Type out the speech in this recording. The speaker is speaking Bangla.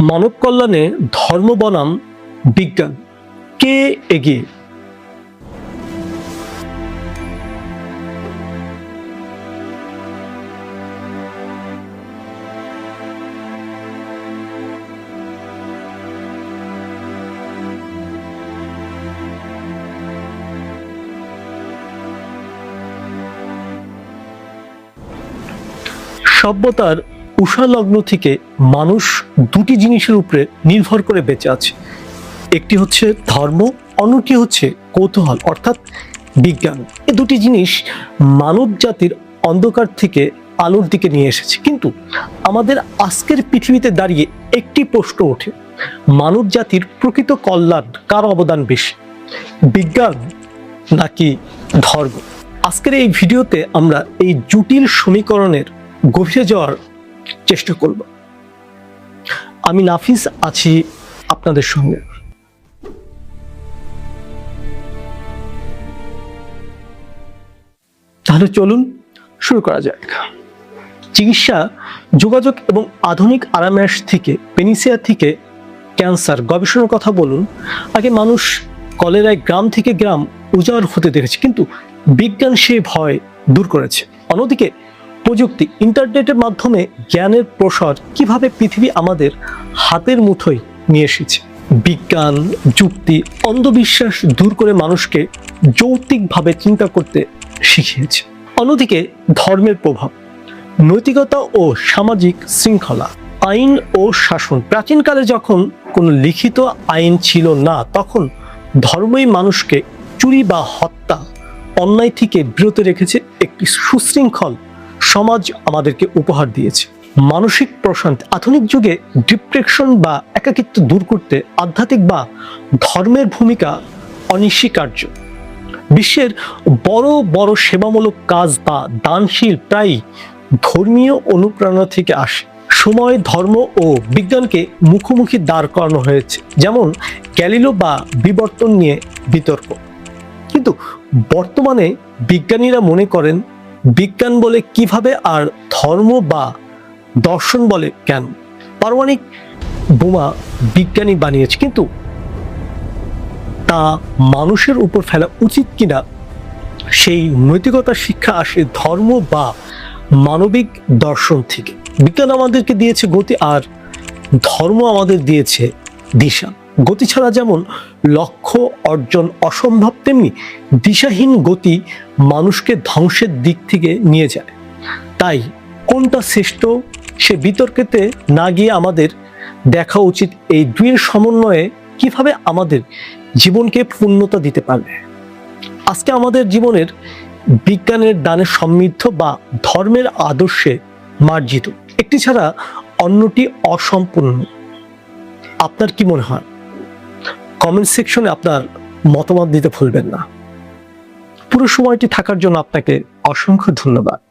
মানব কল্যাণে ধর্ম বনাম বিজ্ঞান, কে এগিয়ে? সভ্যতার উষালগ্ন থেকে মানুষ দুটি জিনিসের উপরে নির্ভর করে বেঁচে আছে। একটি হচ্ছে ধর্ম, অন্যটি হচ্ছে কৌতূহল অর্থাৎ বিজ্ঞান। এই দুটি জিনিস মানব জাতির অন্ধকার থেকে আলোর দিকে নিয়ে এসেছে। কিন্তু আমাদের আজকের পৃথিবীতে দাঁড়িয়ে একটি প্রশ্ন ওঠে, মানব জাতির প্রকৃত কল্যাণ কার অবদান বেশি, বিজ্ঞান নাকি ধর্ম? আজকের এই ভিডিওতে আমরা এই জটিল সমীকরণের গভীরে যাওয়ার চেষ্টা করব। আমি নাফিস আছি আপনাদের সঙ্গে। তাহলে চলুন শুরু করা যাক। চিকিৎসা, যোগাযোগ এবং আধুনিক আরামায়াস থেকে পেনিসিয়া থেকে ক্যান্সার গবেষণার কথা বলুন। আগে মানুষ কলেরায় গ্রাম থেকে গ্রাম উজাড় হতে দেখেছে, কিন্তু বিজ্ঞান সেই ভয় দূর করেছে। অন্যদিকে প্রযুক্তি, ইন্টারনেটের মাধ্যমে জ্ঞানের প্রসার কিভাবে পৃথিবী আমাদের হাতের মুঠোয় নিয়ে এসেছে। বিজ্ঞান, যুক্তি, অন্ধবিশ্বাস দূর করে মানুষকে যৌক্তিকভাবে চিন্তা করতে শিখিয়েছে। অন্যদিকে ধর্মের প্রভাব, নৈতিকতা ও সামাজিক শৃঙ্খলা, আইন ও শাসন। প্রাচীনকালে যখন কোনো লিখিত আইন ছিল না, তখন ধর্মই মানুষকে চুরি বা হত্যা, অন্যায় থেকে বিরত রেখেছে। একটি সুশৃঙ্খল সমাজ আমাদেরকে উপহার দিয়েছে। মানসিক প্রশান্তি, আধুনিক যুগে ডিপ্রেশন বা একাকিত্ব দূর করতে আধ্যাত্মিক বা ধর্মের ভূমিকা অনস্বীকার্য। বিশ্বের বড় বড় সেবামূলক কাজ বা দানশীল প্রায় ধর্মীয় অনুপ্রেরণা থেকে আসে। সময়, ধর্ম ও বিজ্ঞানকে মুখোমুখি দাঁড় করানো হয়েছে, যেমন গ্যালিলিও বা বিবর্তন নিয়ে বিতর্ক। কিন্তু বর্তমানে বিজ্ঞানীরা মনে করেন বিজ্ঞান বলে কিভাবে আর ধর্ম বা দর্শন বলে কেন। পারমাণবিক বোমা বিজ্ঞানী বানিয়েছে, কিন্তু তা মানুষের উপর ফেলা উচিত কিনা সেই নৈতিকতার শিক্ষা আসে ধর্ম বা মানবিক দর্শন থেকে। বিজ্ঞান আমাদেরকে দিয়েছে গতি, আর ধর্ম আমাদের দিয়েছে দিশা। গতি ছাড়া যেমন লক্ষ্য অর্জন অসম্ভব, তেমনি দিশাহীন গতি মানুষকে ধ্বংসের দিক থেকে নিয়ে যায়। তাই কোনটা শ্রেষ্ঠ সে বিতর্কেতে না গিয়ে আমাদের দেখা উচিত এই দুইয়ের সমন্বয়ে কিভাবে আমাদের জীবনকে পূর্ণতা দিতে পারবে। আজকে আমাদের জীবনের বিজ্ঞানের দানে সমৃদ্ধ বা ধর্মের আদর্শে মার্জিত, একটি ছাড়া অন্যটি অসম্পূর্ণ। আপনার কি মনে হয়? কমেন্ট সেকশনে আপনার মতামত দিতে ভুলবেন না। পুরো সময়টি থাকার জন্য আপনাকে অসংখ্য ধন্যবাদ।